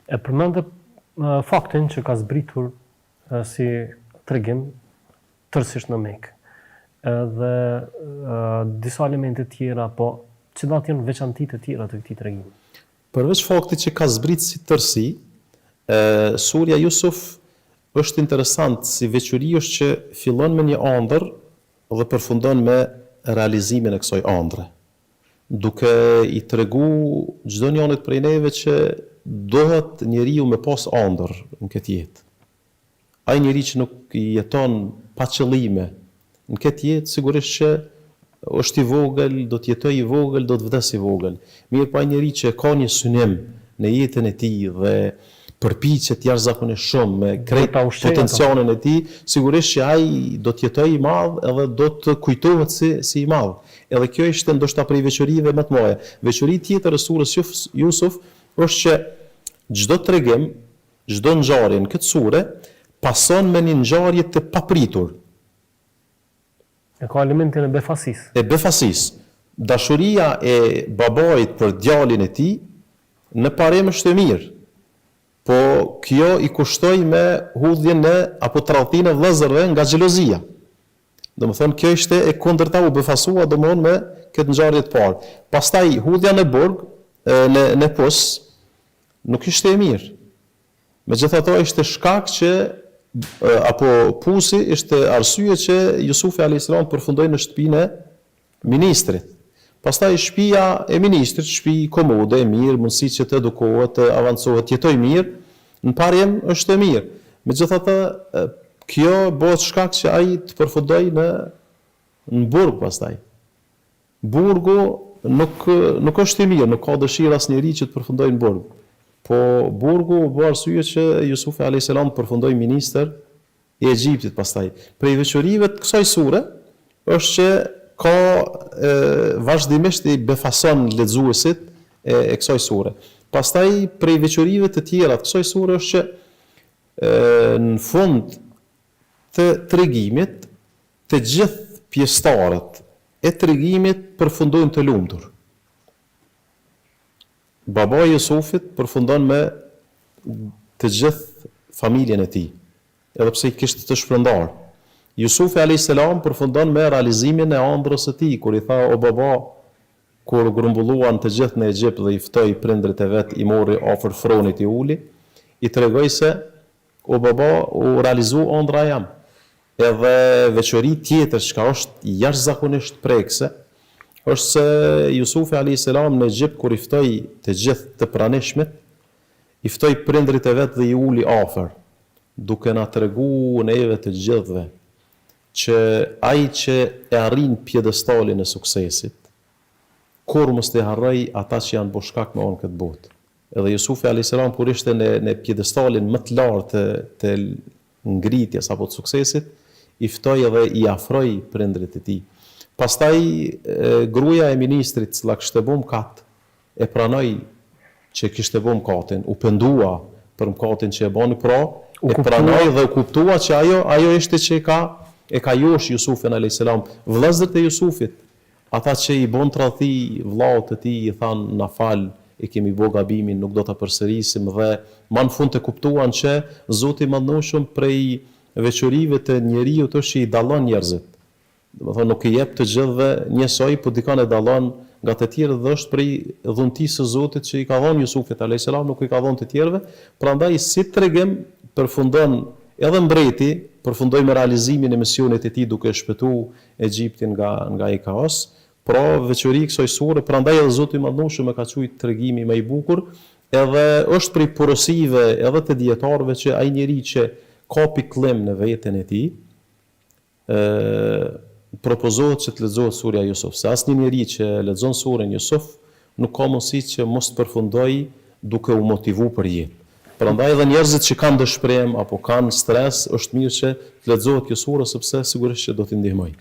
E përmendë faktin që ka zbritur si tregim tërësisht në Mekë. Dhe disa elemente tjera, po cilat janë veçantitë e tjera të këtij tregimi? Përveç faktit që ka zbrit si tërësi, surja Jusuf është interesant si veçori është që fillon me një ëndër dhe përfundon me realizimin e kësaj ëndre. Duke i tregu çdo njërit prej neve që dohet njeriu me pas ëndër në këtë jetë. Ai njeri që nuk jeton pa qëllime në këtë jetë, sigurisht që është i vogël, do të jetojë i vogël, do të vdes i vogël. Mirë, pa njeri që ka një synim në jetën e tij dhe përpiqet jashtëzakonisht shumë me krejt potencialin e tij, sigurisht që ai do të jetojë i madh edhe do të kujtohet si i madh. Edhe kjo ishte ndoshta prej veçorive më të mëdha. Veçori tjetër e surës Jusuf është që çdo tregim, çdo ngjarje në këtë sure pason me një ngjarje të papritur. E ka elementin e befasisë. E befasisë. Dashuria e babait për djalin e tij në parim është e mirë. Po kjo i kushtoi me hudhjen apo tradhtinë e vëllezërve nga xhelozia. Domethënë kjo ishte e kundërta, u befasua domthon me këtë ngjarje të parë. Pastaj hudhja në burg, në pus, nuk ishte e mirë. Megjithatë ishte shkak që apo pusi ishte arsye që Jusufi alayhis salam përfundoi në shtëpinë e ministrit. Pastaj shtëpia e ministrit, shtëpi komode e mirë, mundësi që të edukohet, të avancohet, jetoj mirë, në parjem është e mirë. Megjithatë, kjo bëhet shkak që ai të përfundoi në burg pastaj. Burgu nuk është i mirë, nuk ka dëshirë asnjëri që të përfundojë në burg. Po burgu bë arsye që Jusufi alayhis salam përfundoi ministër i Egjiptit pastaj. Prej veçorive të kësaj sure është që ka vazhdimisht i befason lexuesit e kësaj sure. Pastaj prej veçorive të tjera të kësaj sure është që në fund të tregimit të gjithë pjesëtarët e tregimit përfundojnë të lumtur. Babai i Jusufit përfundon me të gjithë familjen e tij, edhe pse i kishte të shpërndar. Jusufi alayhis salam përfundon me realizimin e ëndrrës së tij, kur i tha o baba, kur grumbulluan të gjithë në Egjipt dhe i ftoi prindrit e vet, i mori afër fronit i uli, i tregoi se o baba, u realizu ëndra jam. Edhe veçori tjetër që është jashtëzakonisht prekse, është se Jusufi alayhis salam në Egjipt kur i ftoi të gjithë të pranishmit, i ftoi prindrit e vet dhe i uli afër, duke na treguar neve të gjithëve që ai që e arrin pjedestalin e suksesit, kur mos të harroj ata që janë bërë shkak me këtë botë. Edhe Jusufi alayhis salam kur ishte në pjedestalin më të lartë të ngritjes apo të suksesit, i ftoi edhe i afroi prindrit e tij. Pastaj gruaja e ministrit që kishte bëm kat, e pranoi që kishte bëm katin, u pendua për mkatin që e bani, pra e pranoi dhe u kuptua që ajo ishte që e ka josh Jusufin alayhis salam. Vëllezërit e Jusufit, ata që i bën tradhti vllaut të tij, i than na fal, e kemi bë gabimin, nuk do ta përsërisim, dhe më në fund të kuptuan që Zoti i Madhërisht prej veçorive të njeriu është që i dallon njerëzit. Domethënë nuk i jep të gjithëve njësoj, po dikon e dallon nga të tjerë, dhe është prej dhuntisë së Zotit që i ka dhënë Jusufit alayhis salam, nuk i ka dhënë të tjerëve. Prandaj si tregim përfundon edhe mbreti, përfundoi me realizimin e misionit e tij duke shpëtuar Egjiptin nga ai kaos. Pra veçori kësaj sure, prandaj edhe Zoti i Madhërisht e ka thujt tregimi më i bukur, edhe është prej porosive edhe të dietarëve që ai njeri që ka pikëllim në veten e tij, propozohet që të lexohet surja Jusuf. Se asnjë njeri që lexon surën Jusuf nuk ka mundësi që mos të përfundojë duke u motivuar për jetë. Prandaj edhe njerëzit që kanë dëshpërim apo kanë stres, është mirë që të lexohet kjo surë, sepse sigurisht që do t'i ndihmojë.